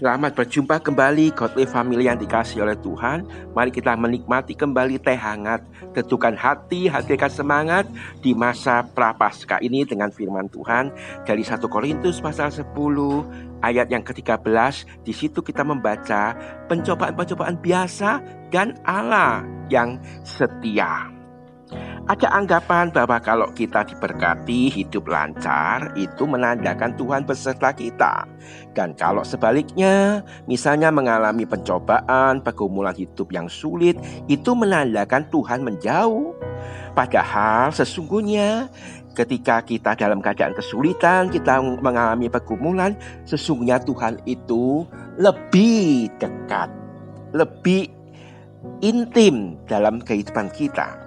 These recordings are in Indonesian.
Selamat berjumpa kembali Godly Family yang dikasihi oleh Tuhan. Mari kita menikmati kembali teh hangat, teduhkan hati, hadirkan semangat di masa Prapaskah ini dengan firman Tuhan dari 1 Korintus pasal 10 ayat yang ke-13. Di situ kita membaca pencobaan-pencobaan biasa dan Allah yang setia. Ada anggapan bahwa kalau kita diberkati hidup lancar, itu menandakan Tuhan beserta kita. Dan kalau sebaliknya, misalnya mengalami pencobaan, pergumulan hidup yang sulit, itu menandakan Tuhan menjauh. Padahal sesungguhnya ketika kita dalam keadaan kesulitan, kita mengalami pergumulan, sesungguhnya Tuhan itu lebih dekat, lebih intim dalam kehidupan kita.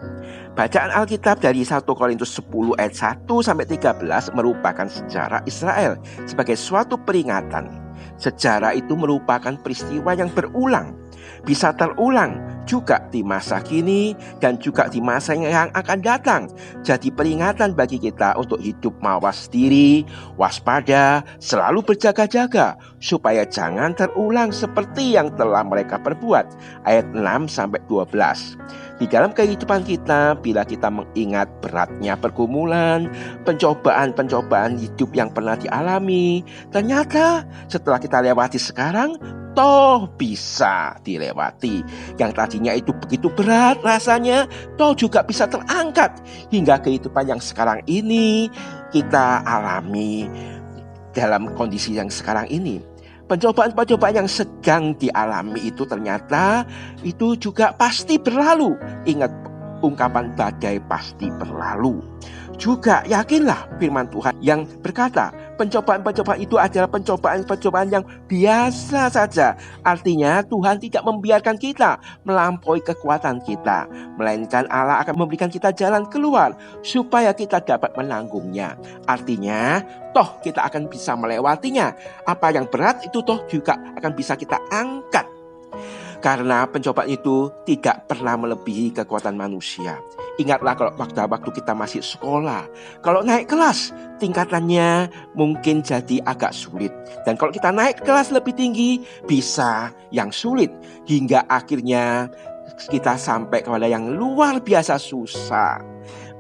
Bacaan Alkitab dari 1 Korintus 10 ayat 1 sampai 13 merupakan sejarah Israel sebagai suatu peringatan. Sejarah itu merupakan peristiwa yang berulang, bisa terulang juga di masa kini dan juga di masa yang akan datang. Jadi peringatan bagi kita untuk hidup mawas diri, waspada, selalu berjaga-jaga supaya jangan terulang seperti yang telah mereka perbuat. Ayat 6 sampai 12. Di dalam kehidupan kita, bila kita mengingat beratnya pergumulan, pencobaan-pencobaan hidup yang pernah dialami, ternyata setelah kita lewati sekarang, toh bisa dilewati. Yang tadinya itu begitu berat rasanya, toh juga bisa terangkat hingga kehidupan yang sekarang ini kita alami dalam kondisi yang sekarang ini. Pencobaan-pencobaan yang sedang dialami itu ternyata itu juga pasti berlalu. Ingat ungkapan badai pasti berlalu. Juga yakinlah firman Tuhan yang berkata pencobaan-pencobaan itu adalah pencobaan-pencobaan yang biasa saja. Artinya Tuhan tidak membiarkan kita melampaui kekuatan kita, melainkan Allah akan memberikan kita jalan keluar supaya kita dapat menanggungnya. Artinya toh kita akan bisa melewatinya. Apa yang berat itu toh juga akan bisa kita angkat. Karena pencobaan itu tidak pernah melebihi kekuatan manusia. Ingatlah kalau waktu kita masih sekolah, kalau naik kelas tingkatannya mungkin jadi agak sulit. Dan kalau kita naik kelas lebih tinggi bisa yang sulit. Hingga akhirnya kita sampai kepada yang luar biasa susah.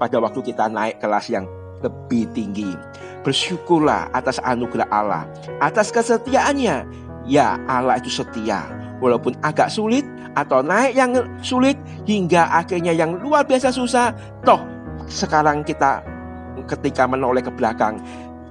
Pada waktu kita naik kelas yang lebih tinggi, bersyukurlah atas anugerah Allah, atas kesetiaannya. Ya, Allah itu setia. Walaupun agak sulit atau naik yang sulit hingga akhirnya yang luar biasa susah, toh sekarang kita ketika menoleh ke belakang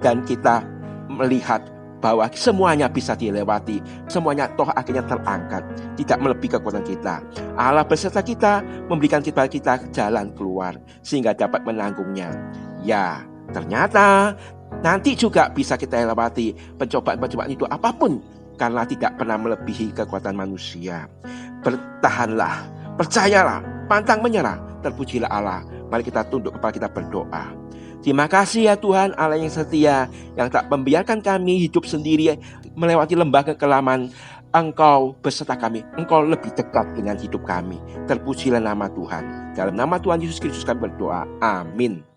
dan kita melihat bahwa semuanya bisa dilewati, semuanya toh akhirnya terangkat, tidak melebihi kekuatan kita. Allah beserta kita, memberikan kita jalan keluar sehingga dapat menanggungnya. Ya, ternyata nanti juga bisa kita lewati pencobaan-pencobaan itu apapun, karena tidak pernah melebihi kekuatan manusia. Bertahanlah, percayalah, pantang menyerah, terpujilah Allah. Mari kita tunduk kepala kita berdoa. Terima kasih ya Tuhan Allah yang setia, yang tak membiarkan kami hidup sendiri melewati lembah kekelaman. Engkau beserta kami, Engkau lebih dekat dengan hidup kami. Terpujilah nama Tuhan. Dalam nama Tuhan Yesus Kristus kami berdoa. Amin.